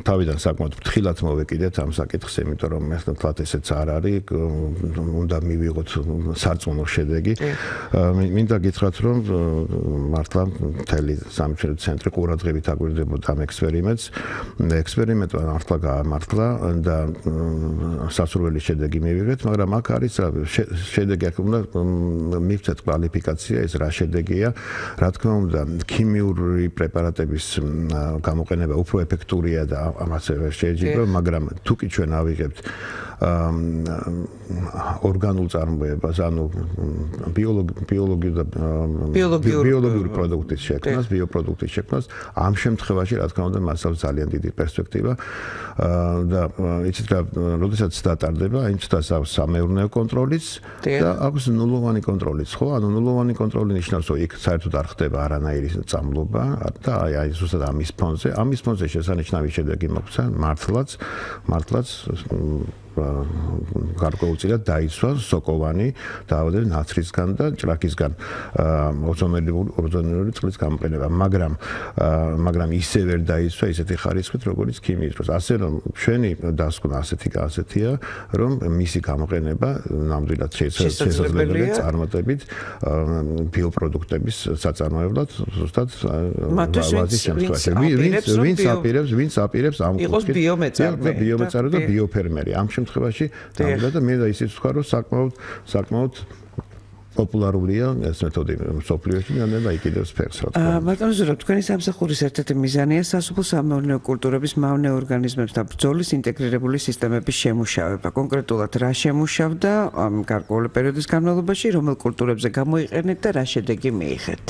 თავიდან საკმაოდ ფრთხილად მოვეკიდეთ ამ საკითხს, იმიტომ რომ მართლაც ესეც არ არის, უნდა მივიღოთ სარწმუნო შედეგი. მინდა გითხრათ, რომ მართლა მთელი სამეცნიერო ცენტრი ყურადღებით აკვირდებოდა ამ ექსპერიმენტს. ექსპერიმენტმა მართლა გაამართლა და სასურველი შედეგი მივიღეთ, მაგრამ აქ არის შედეგი აქ უნდა მივცეთ კვალიფიკაცია ეს რა შედეგია რა თქმა უნდა ქიმიური პრეპარატების გამოყენება უფრო ეფექტურია და ამას შეიძლება მაგრამ თუ კი ჩვენ ავიღებთ ორგანულ წარმოებას, ანუ ბიოლოგიური პროდუქტის შექმნას, ბიოპროდუქტის შექმნას, ამ შემთხვევაში, რა თქმა უნდა, მას აქვს ძალიან დიდი პერსპექტივა და იცით რა, როდესაც დატარდება, იმ წუთას აქვს სამეურნეო კონტროლიც და აქვს ნულოვანი კონტროლიც, ხო? ანუ ნულოვანი კონტროლი ნიშნავს, რომ იქ საერთოდ არ ხდება არანაირი წამლობა და აი ზუსტად ამის ფონზე შესანიშნავი შედეგი მოგვცა, მართლაც გარკვეულწილად დაიცვა სოკოვანი დაავადების ნაცრისგან და ჭრაკისგან ოზონური წყლის გამოყენება, მაგრამ ისე ვერ დაიცვა ისეთი ხარისხით, როგორც ქიმიის დროს. ასე რომ ჩვენი დასკვნა ასეთია, რომ მისი გამოყენება ნამდვილად შესაძლებელია წარმატებით ბიოპროდუქტების საწარმოებლად, ზუსტად ვაზის შემთხვევაში. ვინც აპირებს ამ იყოს ბიომეწარმე და ბიოფერმერი. ამ შემთხვევაში და მე და ისიც ვთქვა, რომ საკმაოდ პოპულარულია ეს მეთოდი სოფლიოში და იქ კიდევ სფეროს რა თქმა უნდა. ბატონო ზურაბ, თქვენი სამსახურის ერთ-ერთი მიზანია სასოფლო-სამეურნეო კულტურების მავნე ორგანიზმებს და ბრძოლის ინტეგრირებული სისტემების შემუშავება. კონკრეტულად რა შემუშავდა გარკვეული პერიოდის განმავლობაში, რომელ კულტურებზე გამოიყენეთ და რა შედეგი მიიღეთ?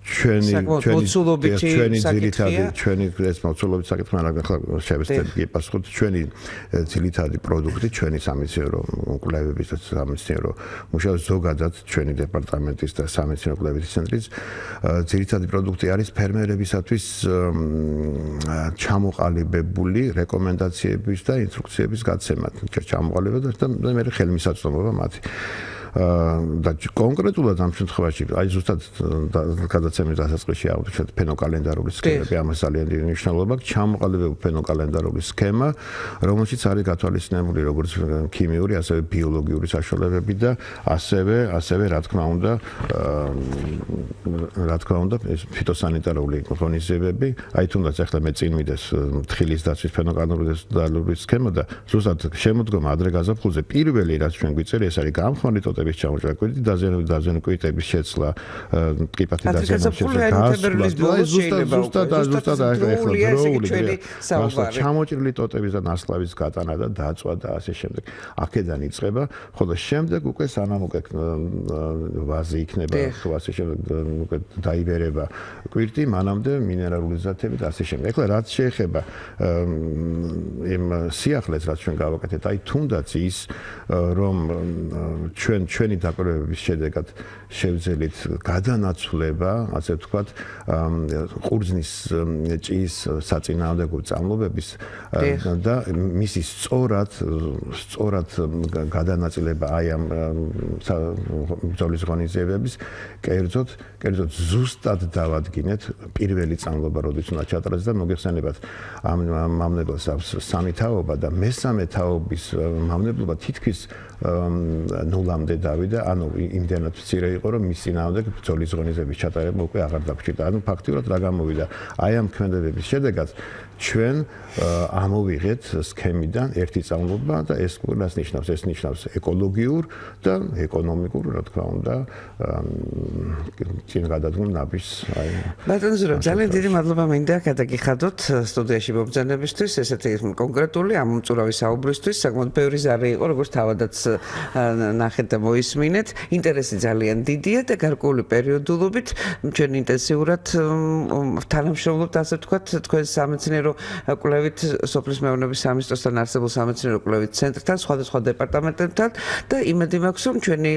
ჩვენი მოცულობით საკითხი, მაგრამ ახლა შევეცდები გიპასუხოთ ჩვენი ძირითადი პროდუქტი, ჩვენი სამეცნიერო კვლევების და სამეცნიერო მუშაობის ზოგადად ჩვენი დეპარტამენტის და სამეცნიერო კვლევითი ცენტრის ძირითადი პროდუქტი არის ფერმერებისათვის ჩამოყალიბებული რეკომენდაციების და ინსტრუქციების გაცემა, ჩამოყალიბება და მე ხელმისაწვდომობა მათი. და კონკრეტულად ამ შემთხვევაში აი ზუსტად გადაცემის დასაწყისში ავუშვათ ფენოკალენდარული სქემები, ამას ძალიან დიდი მნიშვნელობა აქვს, ჩამოყალიბებული ფენოკალენდარული სქემა, რომელშიც არის გათვალისწინებული როგორც ქიმიური, ასევე ბიოლოგიური საშუალებები და ასევე რა თქმა უნდა ფიტოსანიტარული ღონისძიებები, აი თუნდაც ახლა მე წინ მიდეს თხილის დაცვის ფენოკალენდარული სქემა და ზუსტად შემოდგომა ადრე გაზაფხულზე პირველი რაც ჩვენ გვიწერია ეს არის გამხმარი ჩამოჭრა კვირტი დაზიანებული კვირტების შეცვლა ტკიპათი დაზიანების ზუსტად ჩამოჭრილი ტოტების და ნასხლავის გატანა და დაწვა და ასე შემდეგ აქედან იწყება, ხოლო შემდეგ უკვე სანამ უკვე ვაზი იქნება თუ ასე შემდეგ უკვე დაიბერება კვირტი, მანამდე მინერალური ზეთები და ასე შემდეგ. ეხლა რაც შეეხება იმ სიახლეს რაც ჩვენ გავაკეთეთ, აი თუნდაც ის რომ ჩვენი დაკვრევების შედეგად შევძელით გადანაცვლება, ასე ვთქვათ, ყურძნის ჭიის საწინააღმდეგო წამლობების და მისი სწორად გადანაწილება აი ამ ბრძოლის ღონისძიებების კერძოდ ზუსტად დავადგინეთ პირველი წამლობა, როდის უნდა ჩატრას და მოგეხსენებათ ამ მავნებლებს აქვს სამი თაობა და მესამე თაობის მავნებლობა თითქმის ნულამდე დავიდა, ანუ იმდენად მცირე იყო, რომ მის წინააღმდეგ ბრძოლის ღონისძიების ჩატარება უკვე აღარ დაგჭირდა. ანუ ფაქტიურად რა გამოვიდა? აი ამ ქმედებების შედეგად ჩვენ ამოვიღეთ სქემიდან ერთი წამლობა და ეს ყველას ნიშნავს, ეს ნიშნავს ეკოლოგიურ და ეკონომიკურ, რა თქმა უნდა, წინ გადადგომ ნაბიჯს. ბატონო ზურაბ, ძალიან დიდი მადლობა მინდა გადაგიხადოთ სტუდიაში მობრძანებისთვის, ესეთი კონკრეტული ამ უმწურავი საუბრისთვის, საკმაოდ ბევრი ზარი იყო, როგორც თავადაც ნახეთ და მოისმინეთ. ინტერესი ძალიან დიდია და გარკვეული პერიოდულობით ჩვენ ინტენსიურად თანამშრომლობთ, ასე ვთქვათ, თქვენ სამეცნიერო კვლევით სოფლის მეურნეობის სამინისტროსთან არსებულ სამეცნიერო კვლევით ცენტრთან, სხვადასხვა დეპარტამენტებთან და იმედი მაქვს, რომ ჩვენი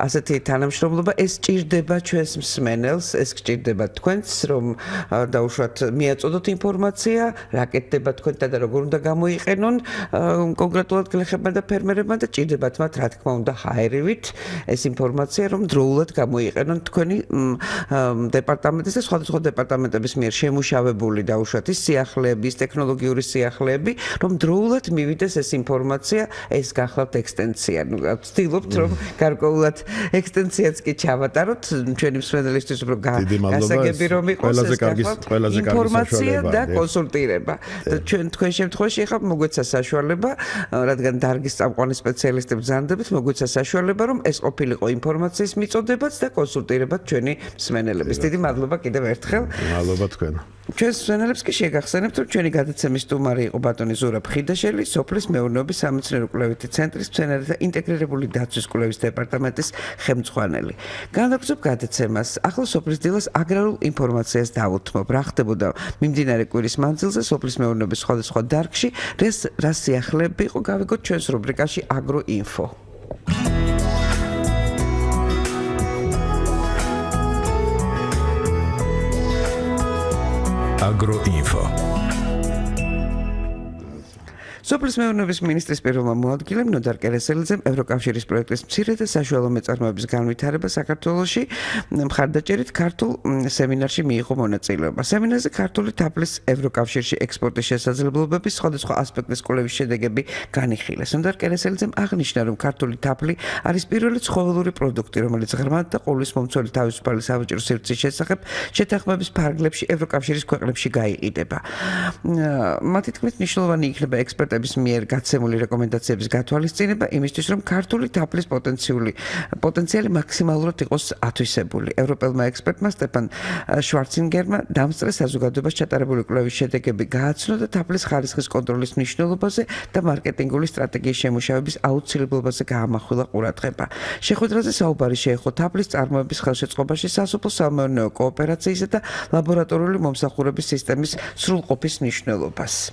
ასეთი თანამშრომლობა ეს ჭირდება ჩვენს მსმენელს, ეს გჭირდება თქვენს, რომ დაუშვათ მიაწოდოთ ინფორმაცია, რა კეთდება თქვენთან და როგორ უნდა გამოიყენონ კონკრეტულად გლეხებმა და ფერმერებმა და ჭირდებათ მათ, რა თქმა უნდა, ჰაერივით ეს ინფორმაცია, რომ დროულად გამოიყენონ თქვენი დეპარტამენტის და სხვადასხვა დეპარტამენტების მიერ შემუშავებული დაუშვათ ის სიახლეები, ის ტექნოლოგიური სიახლეები, რომ დროულად მივიდეს ეს ინფორმაცია, ეს გახლავთ ექსტენსია. ვცდილობთ, რომ გარკვეულად ექსტენსიაც კი ჩავატაროთ, ჩვენი მსმენელისთვის უფრო გასაგები რომ იყოს ეს გახლავთ ინფორმაცია და კონსულტირება. თქვენ შემთხვევაში ახლა მოგვეცა საშუალება, რადგან დარგის წამყვანი სპეციალისტები ბრძანდებით, მოგვეცა საშუალება, რომ ეს ყოფილიყო ინფორმაციის მიწოდებაც და კონსულტირებაც ჩვენი მსმენელების. დიდი მადლობა კიდევ ერთხელ. მადლობა თქვენ. ჩვენს მსმენელებს კი შეგახსენებთ, რომ ჩვენი გადაცემის სტუმარი იყო ბატონი ზურაბ ხიდაშელი, სოფლის მეურნეობის სამეცნიერო კვლევითი ცენტრის მცენარეთა ინტეგრირებული დაცვის კვლევის დეპარტამენტის ხელმძღვანელი. განაგრძობ გადაცემას, ახლა სოფლის დილას აგრარულ ინფორმაციას დავუთმობ, რა ხდებოდა მიმდინარე კვირის მანძილზე სოფლის მეურნეობის სხვადასხვა დარგში, რა სიახლეები იყო, გავიგოთ ჩვენს რუბრიკაში აგროინფო. Agroinfo. სოფლის მეურნეობის მინისტრის პირველმა მოადგილემ ნოდარ კერესელიძემ ევროკავშირის პროექტის მცირე და საშუალო მეწარმოების განვითარება საქართველოში მხარდაჭერით ქართულ სემინარში მიიღო მონაწილეობა. სემინარზე ქართული თაფლის ევროკავშირში ექსპორტის შესაძლებლობების სხვადასხვა ასპექტის კვლევის შედეგები განიხილეს. ნოდარ კერესელიძემ აღნიშნა, რომ ქართული თაფლი არის პირველი ცხოველური პროდუქტი, რომელიც ღრმად და ყოვლის მომცველი თავისუფალი სავაჭრო სივრცის შესახებ შეთანხმების ფარგლებში ევროკავშირის ქვეყნებში გაიყიდება. მათი თქმით, მნიშვნელოვანი იქნება ექსპერტების მიერ გაცემული რეკომენდაციების გათვალისწინება იმისთვის, რომ ქართული თაფლის პოტენციალი მაქსიმალურად იყოს ათვისებული. ევროპელმა ექსპერტმა სტეფან შვარცინგერმა დამსწრე საზოგადოებას ჩატარებული კვლევის შედეგები გააცნო და თაფლის ხარისხის კონტროლის მნიშვნელობაზე და მარკეტინგული სტრატეგიის შემუშავების აუცილებლობაზე გაამახვილა ყურადღება. შეხვედრაზე საუბარი შეეხო თაფლის წარმოების ხელშეწყობაში სასოფლო-სამეურნეო კოოპერაციისა და ლაბორატორიული მომსახურების სისტემის სრულყოფის მნიშვნელობას.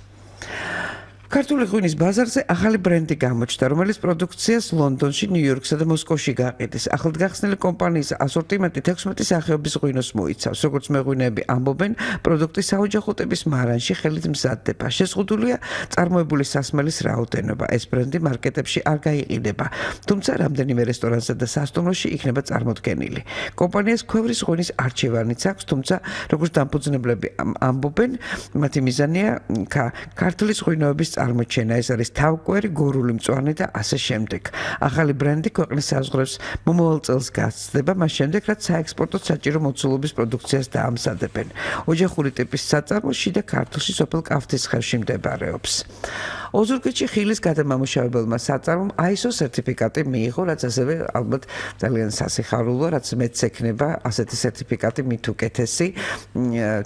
ქართული ღვინის ბაზარზე ახალი ბრენდი გამოჩნდა, რომელიც პროდუქციას ლონდონში, ნიუ-იორკსა და მოსკოვში გაყიდეს. ახლად გახსნილი კომპანიის ასორტიმენტი 16 სახეობის ღვინოს მოიცავს. როგორც მეღვინეები ამბობენ, პროდუქტი საოჯახო ტიპის მარანში ხელით მზადდება. შეზღუდულია წარმოებული სასმელის რაოდენობა. ეს ბრენდი მარკეტებში არ გაიყიდება, თუმცა რამდენიმე რესტორანსა და სასტუმროში იქნება წარმოდგენილი. კომპანიას ქვევრის ღვინის არჩევანიც აქვს, თუმცა როგორც დამფუძნებლები ამბობენ, მათი მიზანია ქართლის ღვინოების წარმოჩენა, ეს არის თავკვერი, გორული მწვანე და ასე შემდეგ. ახალი ბრენდი ქვეყნის საზღვრებს მომავალ წელს გასცდება, მას შემდეგ, რაც საექსპორტო საჭირო მოცულობის პროდუქციას დაამზადებენ. ოჯახური ტიპის საწარმო შიდა ქართლში სოფელ კავთისხევში მდებარეობს. ოზურგეთში ხილის გადამამუშავებელმა საწარმომ ISO სერტიფიკატი მიიღო, რაც ასევე ალბათ ძალიან სასიხარულოა, რაც მეც ექნება ასეთი სერტიფიკატი მით უკეთესი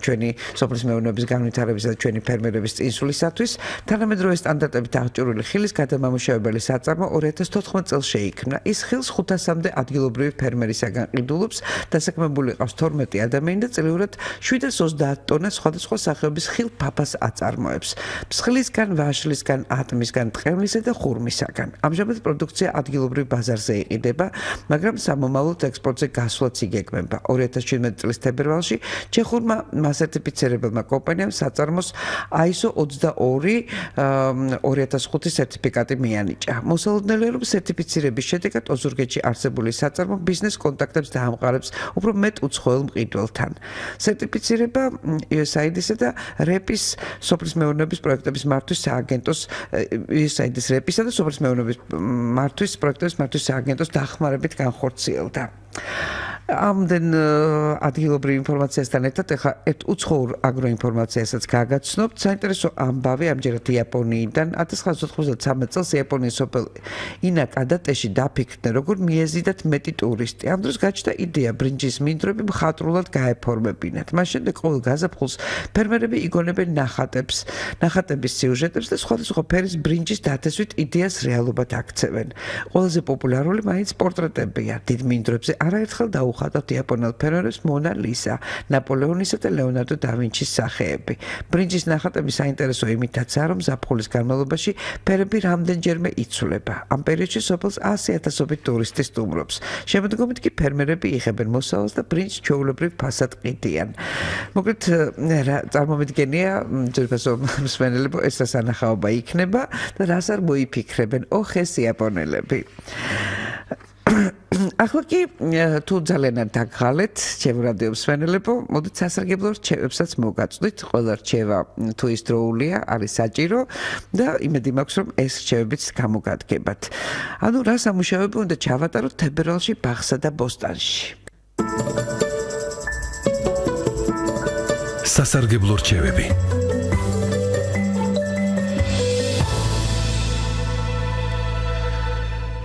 ჩვენი სოფლის მეურნეობის განვითარებისა და ჩვენი ფერმერების წინსვლისათვის. თანამედროვე სტანდარტებით აღჭურვილი ხილის გადამამუშავებელი საწარმო 2014 წელს შეიქმნა. ის ხილს 500-მდე ადგილობრივი ფერმერისაგან ყიდულობს, დასაქმებული ყავს 12 ადამიანი და წლიურად 720 ტონა სხვადასხვა სახეობის ხილ-ფაფას აწარმოებს. მსხლისგან, ვაშლისგან, ატმისგან, ტყევნისა და ხურმისაგან. ამჟამად პროდუქცია ადგილობრივ ბაზარზე იყიდება, მაგრამ სამომავლოდ ექსპორტზე გასვლაც იგეგმება. 2017 წლის თებერვალში ჩეხურმა მასერტიფიცირებელმა კომპანიამ საწარმოს ISO 22/2005 სერტიფიკატი მიანიჭა. მოსალოდნელია, რომ სერტიფიცირების შედეგად ოზურგეთში არსებული საწარმო ბიზნეს კონტაქტებს დაამყარებს უფრო მეტ უცხოელ მყიდველთან. სერტიფიცირება USAID-ისა და REP-ის სოფლის მეურნეობის პროექტების მართვის სააგენტოს USAID-ის REP-ისა და სოფლის მეურნეობის პროექტების მართვის სააგენტოს დახმარებით განხორციელდა. ამდენ ადგილობრივ ინფორმაციასთან ერთად ახლა ერთ უცხოურ აგროინფორმაციასაც გაგაცნობთ. საინტერესო ამბავი ამჯერად იაპონიიდან 1993 წელს იაპონიის სოფელ ინაკადატეში დაფიქრდნენ, როგორ მიეზიდათ მეტი ტურისტი. ამ დროს გაჩნდა იდეა ბრინჯის მინდვრები მხატვრულად გაეფორმებინათ. მას შემდეგ ყოველ გაზაფხულს ფერმერები იგონებენ ნახატების სიუჟეტებს და სხვადასხვა ფერის ბრინჯის დათესვით იდეას რეალობად აქცევენ. ყველაზე პოპულარული მაინც პორტრეტებია. დიდ მინდვრებზე არაერთხელ დაუხატავთ იაპონელ ფერმერებს მონა ლისა, ნაპოლეონისა და ლეონარდო და ვინჩის სახეები. ბრინჯის ნახატები საინტერესო იმითაცაა, რომ ზაფხულის განმავლობაში ფერები რამდენჯერმე იცვლება. ამ პერიოდში სოფელს 100,000-ობით ტურისტი სტუმრობს. შემოდგომით კი ფერმერები იღებენ მოსავალს და ბრინჯს ჩვეულებრივ ფასად ყიდიან. მოკლედ, წარმომიდგენია, ძირფასო მსმენელებო, ეს სასანახაობა იქნება და რას არ მოიფიქრებენ, ხეს იაპონელები. ახლა კი თუ ძალიან დაგღალეთ ჩემ რადიო მსმენელებო, მოდით სასარგებლო რჩევებსაც მოგაწვდით. ყველა რჩევა თუ ის დროულია, არის საჭირო და იმედი მაქვს, რომ ეს რჩევებიც გამოგადგებათ. ანუ რა სამუშაოები უნდა ჩავატაროთ თებერვალში ბაღსა და ბოსტანში. სასარგებლო რჩევები.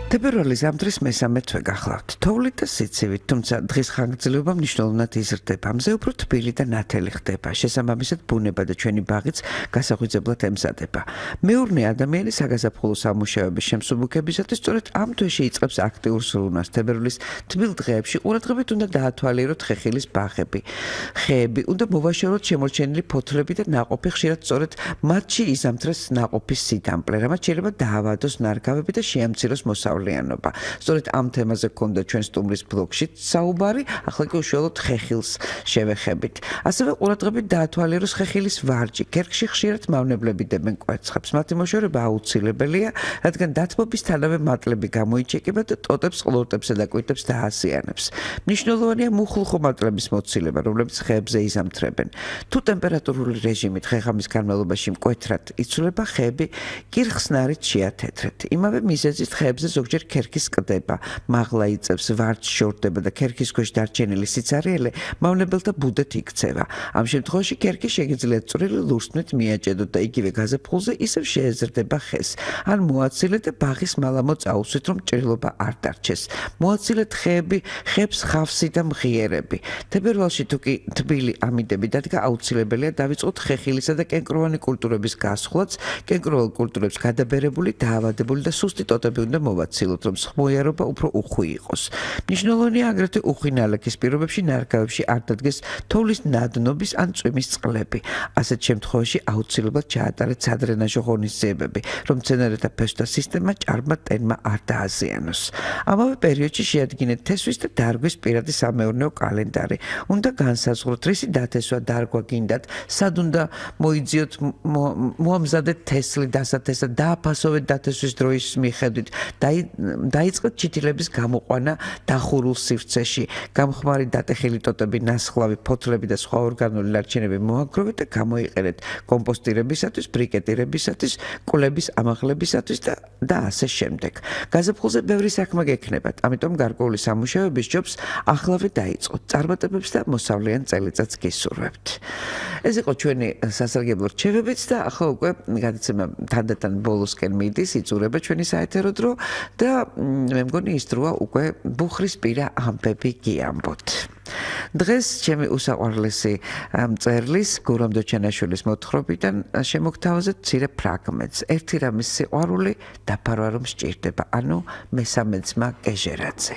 თებერვალის ამ დღის მესამე თვე გახლავთ. თოვლით და სიცივით, თუმცა დღის ხანგრძლივობა მნიშვნელოვნად იზრდება. მზე უფრო თბილი და ნათელი ხდება. შესაბამისად, ბუნება და ჩვენი ბაღიც გასაღვიძებლად ემზადება. მეურნე ადამიანი საგაზაფხულო სამუშაოების შემსუბუქებისათვის სწორედ ამ თვეში იწყებს აქტიურ ზრუნვას. თებერვლის თბილ დღეებში ყურადღებით უნდა დაათვალიეროთ ხეხილის ბაღები. ხეები უნდა მოვაშოროთ შემორჩენილი ფოთლები და ნაყოფი, ხშირად სწორედ მათში იზამთრეს ნაყოფის სიდამპლე, რამაც შეიძლება დაავადოს ნარგავები და შეამციროს მოსავლიანობა. სწორედ ამ თემაზე გქონდა ჩვენ სტუმრის ბლოგში საუბარი, ახლა კი უშუალოდ ხეხილს შევეხებით. ასევე ყურადღებით დაათვალიეროს ხეხილის ვარჯი. ქერქში ხშირად მავნებლები დებენ კვერცხებს. მათი მოშორება აუცილებელია, რადგან დათბობისთანავე მატლები გამოიჩეკება და ტოტებს, ყლორტებსა და კვირტებს დაასიანებს. მნიშვნელოვანია მუხლუხო მატლების მოცილება, რომლებიც ხეებზე იზამთრებენ. თუ ტემპერატურული რეჟიმით ხეხამის განმავლობაში მკვეთრად იცვლება, ხეები კირხსნარით შეათეთრეთ. იმავე მიზეზით ხეებზე ზოგჯერ ქერქის ყდება, მაღლა იწევს, ვარჯი შორდება და ქერქის ქვეშ დარჩენილი სიცარიელე მავნებელთა ბუდეთ იქცევა. ამ შემთხვევაში ქერქი შეგიძლიათ წვრილი ლურსმნით მიაჭედოთ და იგივე გაზაფხულზე ისევ შეეზრდება ხეს. ან მოაცილეთ და ბაღის მალამო წაუსვით, რომ ჭრილობა არ დარჩეს. მოაცილეთ ხეები, ხებს ხავსი და მღიერები. თებერვალში თუ კი თბილი ამიდები დადგა, აუცილებელია დავიწყოთ ხეხილისა და კენკროვანი კულტურების გასხვლაც. კენკროვან კულტურებს გადაბერებული, დაავადებული და სუსტი ტოტები უნდა მოვაცილოთ, რომ ხმოიარობა უფრო უხვი იყოს. მნიშვნელოვანია აგრეთვე უხვი ნალექის პირობებში ნარგავებში არ დადგეს თოვლის ნადნობის ან წვიმის წყლები. ასეთ შემთხვევაში აუცილებლად ჩაატარეთ სადრენაჟო ღონისძიებები, რომ მცენარეთა ფესვთა სისტემა ჭარბმა ტენმა არ დააზიანოს. ამავე პერიოდში შეადგინეთ თესვის და დარგვის პირადი სამეურნეო კალენდარი. უნდა განსაზღვროთ, რისი დათესვა დარგვა გინდათ, სად უნდა მოიძიოთ, მოამზადეთ თესლი დასათესად, დააფასოვეთ დათესვის დროის მიხედვით, დაიწყეთ ჩითილების გამოყვანა დახურულ სივრცეში, გამხმარი დატეხილი ტოტები, ნასხლავი, ფოთლები და სხვა ორგანული ნარჩენები მოაგროვეთ და გამოიყენეთ კომპოსტირებისათვის, ბრიკეტირებისათვის, კვლების ამაღლებისათვის და ასე შემდეგ. გაზაფხულზე ბევრი საქმე გექნებათ, ამიტომ გარკვეული სამუშაოების ჯობს ახლავე დაიწყოთ. წარმატებებს და მოსავლიან წელიწადს გისურვებთ. ეს იყო ჩვენი სასარგებლო რჩევებიც და ახლა უკვე გადაცემა თანდათან ბოლოსკენ მიდის, იწურება ჩვენი საეთერო დრო და მე მგონი ის დროა უკვე ბუხრისპირა ამბები გიამბოთ. დღეს ჩემი უსაყვარლესი მწერლის გურამ დოჩანაშვილის მოთხრობიდან შემოგთავაზეთ მცირე ფრაგმენტს. ერთი რამის სიყვარული დაფარვა რომ სჭირდება, ანუ მესამე ძმა კეჟერაძე.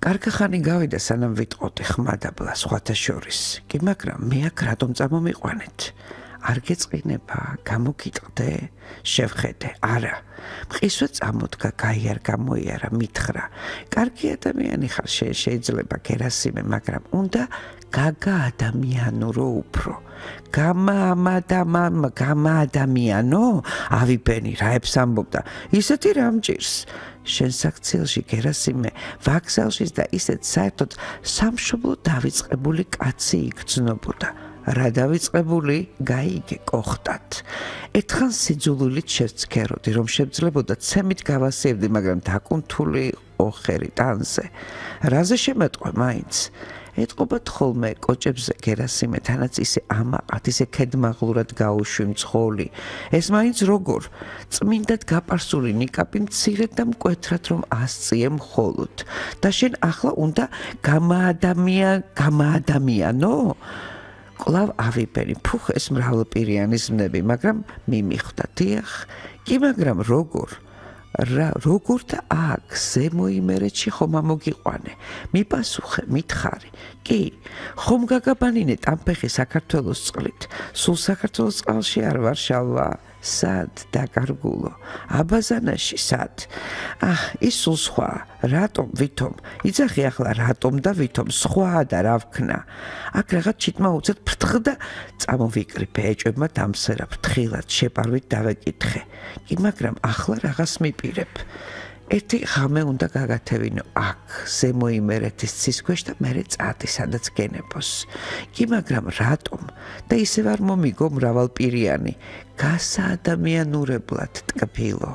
კარგი ხანი გავიდა სანამ ვიტყოდი ხმადაბლა სხვათა შორის. კი მაგრამ მე აქ რატომ წამომიყვანეთ? არ გეწყინება, გამოგიტყდე, შევხედე, არა. მყისვე წამოდგა, გაიარ გამოიარა, მითხრა. კარგი ადამიანი ხარ, შეიძლება გერასიმე, მაგრამ უნდა გაგაადამიანურო უფრო. გამაადამიანო? ავიბენი, რაებს ამბობდა. ისეთი რამ ჭირს. შენ საქციელში გერასიმე, ვაგზალშიც და ისეთ საერთოდ სამშობლო დავიწყებული კაცი იგრძნობოდა. რა დავიწყებული, გაიგე კოხტად. ერთხან სიძულვილით შევცქეროდი, რომ შევძლებოდა ცემით გავასიებდი, მაგრამ დაკუნთული ოხერი ტანზე. რაზე შემეტყვე მაინც? ეტყობათ ხოლმე კოჭებზე გერასიმე, თანაც ისე ამაყად, ისე ქედმაღლურად გაუშვი მძღოლი. ეს მაინც როგორ? წმინდად გაპარსული ნიკაპი მცირედ და მკვეთრად რომ ასწიე მხოლოდ. და შენ ახლა უნდა გამაადამიანო? კვლავ ავიბენი, ფუხ, ეს მრავალპირიანი ზმნები, მაგრამ მიმიხვდა, დიახ, კი მაგრამ როგორ? როგორ და აქ ზემოიმერეთში ხომ ამოგიყვანე? მიპასუხე, მითხარი. კი, ხომ გაგაბანინე ტამფეხი საქართველოს წყლით? სულ საქართველოს წყალში არ ვარ შალვა? სად დაკარგულო აბაზანაში სად ის სულ სხვა რატომ ვითომ იძახი ახლა რატომ და ვითომ სხვა და რა ვქნა აქ რაღაც ჩიტმა უცებ ფრთხდა წამოვიკრიფე ეჭვებმა დამსერა ფრთხილად შეპარვით დავეკითხე კი მაგრამ ახლა რაღაც მიპირებ ერთი ღამე უნდა გაგათევინო აქ ზემო იმერეთის ცის ქვეშ და მერე წადი სადაც გენებოს კი მაგრამ რატომ და ისევ არ მომიგო მრავალპირიანი გასაადამიანურებლად ტკბილო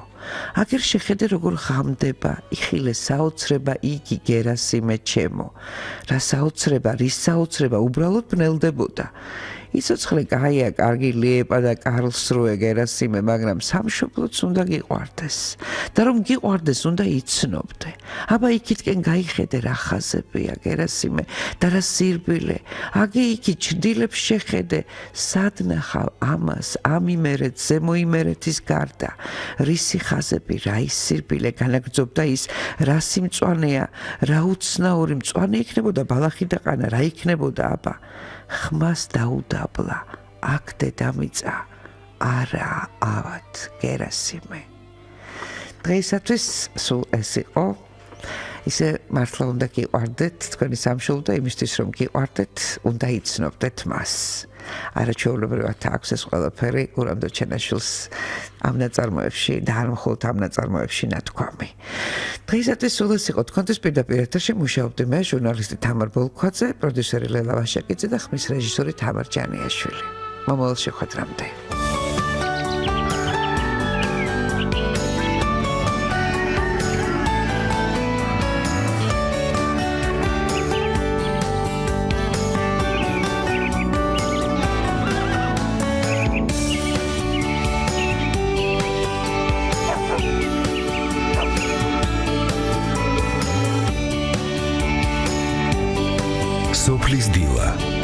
აგერ შეხედე როგორ ღამდება იხილე საოცრება იგი გერასიმე ჩემო რა საოცრება რის საოცრება უბრალოდ ბნელდებოდა იცოცხლე კაია კარგი ლიეპა და კარლსრუე გერასიმე მაგრამ სამშობლოც უნდა გიყვარდეს და რომ გიყვარდეს უნდა იცნობდე აბა იქითკენ გაიხედე რა ხაზებია გერასიმე და რა სირბილე აგი იქი ჩრდილებს შეხედე სად ნახავ ამას ამ იმერეთს ზემო იმერეთის გარდა რისი ხაზები რა ის სირბილე განაგრძობდა ის რა სიმწვანეა რა უცნაური მწვანე იქნებოდა ბალახი და ყანა რა იქნებოდა აბა ხმას დაუდაბლა აქ დედამიწა არა ავად გერასიმე დღეისათვის სულ ეს იყო ისე მართლა უნდა გიყვარდეთ თქვენი სამშობლო და იმისთვის რომ გიყვარდეთ უნდა იცნობდეთ მას არაჩვეულებრივად აქვს ეს ყველაფერი გურამდო ჩენაშვილს ამ ნაწარმოებში და არ მხოლოდ ამ ნაწარმოებში ნათქვამი დღეისათვის სულ ეს იყო თქვენთვის პირდაპირ ეთერში მუშაობდი მე ჟურნალისტი თამარ ბოლქვაძე პროდიუსერი ლელა ვაშაკიძე და ხმის რეჟისორი თამარ ჯანიაშვილი მომავალ შეხვედრამდე სოფლის დილა